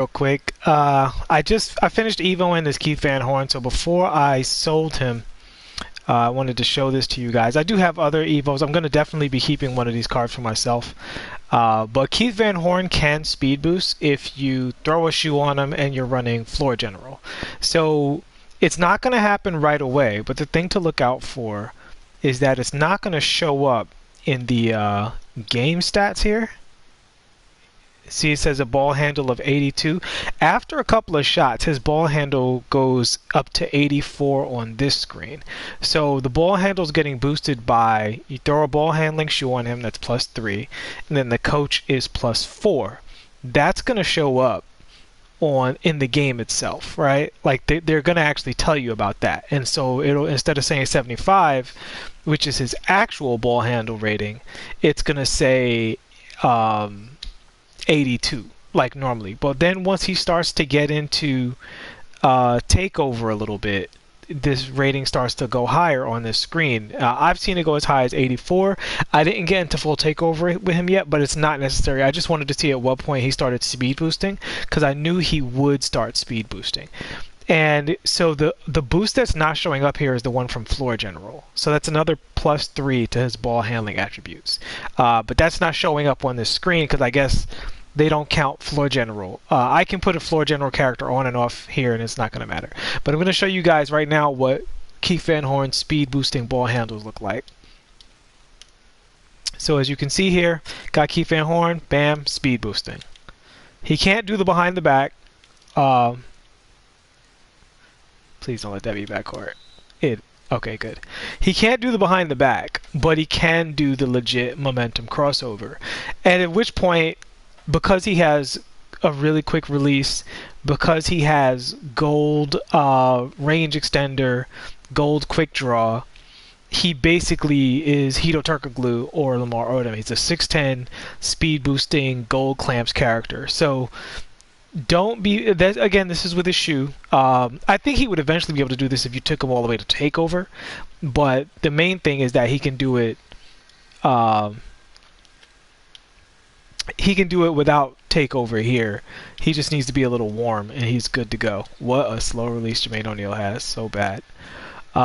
Real quick. I finished Evoing this Keith Van Horn, so before I sold him, I wanted to show this to you guys. I do have other Evos. I'm going to definitely be keeping one of these cards for myself. But Keith Van Horn can speed boost if you throw a shoe on him and you're running Floor General. So it's not going to happen right away, but the thing to look out for is that it's not going to show up in the game stats here. See, it says a ball handle of 82. After a couple of shots, his ball handle goes up to 84 on this screen. So the ball handle is getting boosted by, you throw a ball handling shoe on him, that's +3, and then the coach is +4. That's going to show up in the game itself, right? Like they're going to actually tell you about that. And so it'll, instead of saying 75, which is his actual ball handle rating, it's going to say 82 like normally. But then once he starts to get into takeover a little bit, this rating starts to go higher on this screen. I've seen it go as high as 84. I didn't get into full takeover with him yet, but it's not necessary. I just wanted to see at what point he started speed boosting, because I knew he would start speed boosting. And so the boost that's not showing up here is the one from Floor General. So that's another +3 to his ball handling attributes. But that's not showing up on this screen because I guess they don't count Floor General. I can put a Floor General character on and off here and it's not going to matter. But I'm going to show you guys right now what Keith Van Horn's speed boosting ball handles look like. So as you can see here, got Keith Van Horn, bam, speed boosting. He can't do the behind the back. Please don't let that be backcourt. Okay, good. He can't do the behind the back, but he can do the legit momentum crossover. And at which point, because he has a really quick release, because he has gold range extender, gold quick draw, he basically is Hedo Turkoglu or Lamar Odom. He's a 6'10 speed boosting gold clamps character. So don't be that again. This is with his shoe. I think he would eventually be able to do this if you took him all the way to takeover. But the main thing is that he can do it. He can do it without takeover here. He just needs to be a little warm, and he's good to go. What a slow release Jermaine O'Neal has. So bad.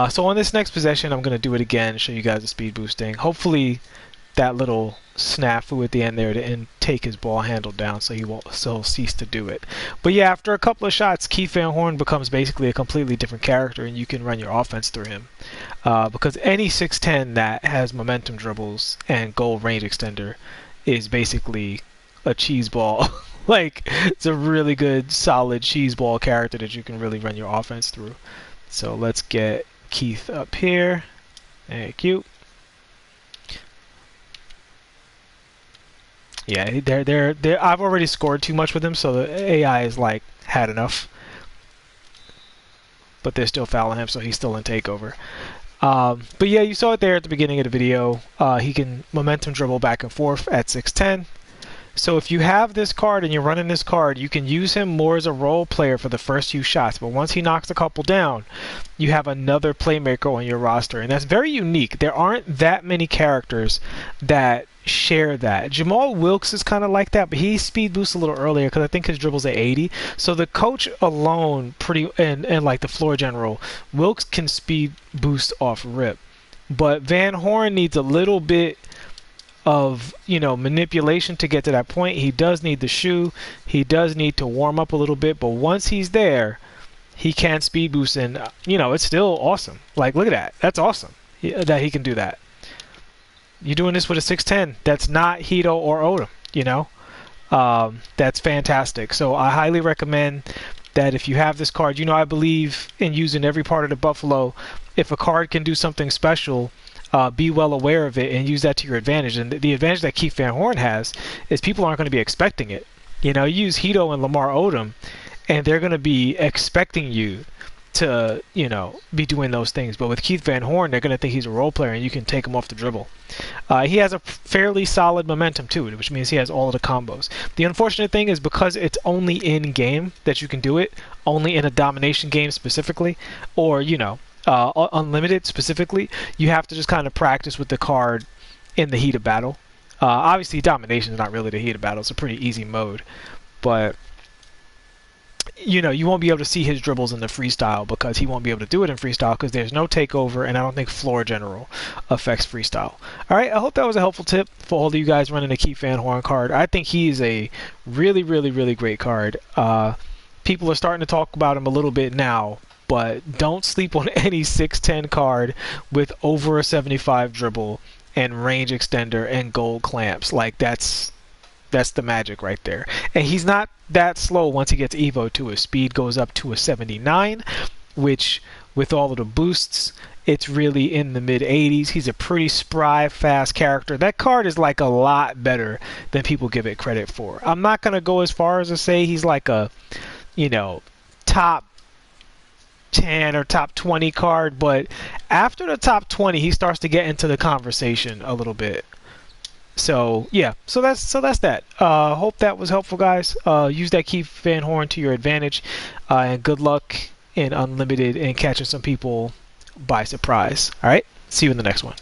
So on this next possession, I'm going to do it again, show you guys the speed boosting. Hopefully that little snafu at the end there to take his ball handle down so he'll cease to do it. But yeah, after a couple of shots, Keith Van Horn becomes basically a completely different character, and you can run your offense through him. Because any 6'10 that has momentum dribbles and gold range extender is basically a cheese ball. Like, it's a really good, solid cheese ball character that you can really run your offense through. So let's get Keith up here. Thank you. Yeah, I've already scored too much with him, so the AI is like, had enough. But they're still fouling him, so he's still in takeover. But yeah, you saw it there at the beginning of the video. He can momentum dribble back and forth at 6'10". So if you have this card and you're running this card, you can use him more as a role player for the first few shots. But once he knocks a couple down, you have another playmaker on your roster. And that's very unique. There aren't that many characters that share that. Jamal Wilkes is kind of like that, but he speed boosts a little earlier because I think his dribble's at 80. So the coach alone, and like the Floor General, Wilkes can speed boost off rip. But Van Horn needs a little bit of manipulation to get to that point. He does need the shoe. He does need to warm up a little bit, but once he's there, he can speed boost, and it's still awesome. Like, look at that. That's awesome that he can do that. You're doing this with a 6'10. That's not Hedo or Odom. That's fantastic. So I highly recommend that if you have this card, I believe in using every part of the Buffalo. If a card can do something special, be well aware of it and use that to your advantage. And the advantage that Keith Van Horn has is people aren't going to be expecting it. You use Hedo and Lamar Odom, and they're going to be expecting you to, be doing those things. But with Keith Van Horn, they're going to think he's a role player, and you can take him off the dribble. He has a fairly solid momentum too, which means he has all of the combos. The unfortunate thing is because it's only in game that you can do it, only in a domination game specifically, or unlimited specifically, you have to just kind of practice with the card in the heat of battle. Obviously, domination is not really the heat of battle. It's a pretty easy mode, but you know, you won't be able to see his dribbles in the freestyle because he won't be able to do it in freestyle because there's no takeover, and I don't think floor general affects freestyle. All right, I hope that was a helpful tip for all of you guys running a Keith Van Horn card. I think he's a really, really, really great card. People are starting to talk about him a little bit now, but don't sleep on any 6'10 card with over a 75 dribble and range extender and gold clamps. Like, that's the magic right there. And he's not that slow once he gets Evo too. His speed goes up to a 79, which with all of the boosts, it's really in the mid 80s. He's a pretty spry, fast character. That card is like a lot better than people give it credit for. I'm not going to go as far as to say he's like a, you know, top 10 or top 20 card, but after the top 20, he starts to get into the conversation a little bit. So yeah, so that's that. Hope that was helpful, guys. Use that Keith Van Horn to your advantage, and good luck in Unlimited and catching some people by surprise. All right, see you in the next one.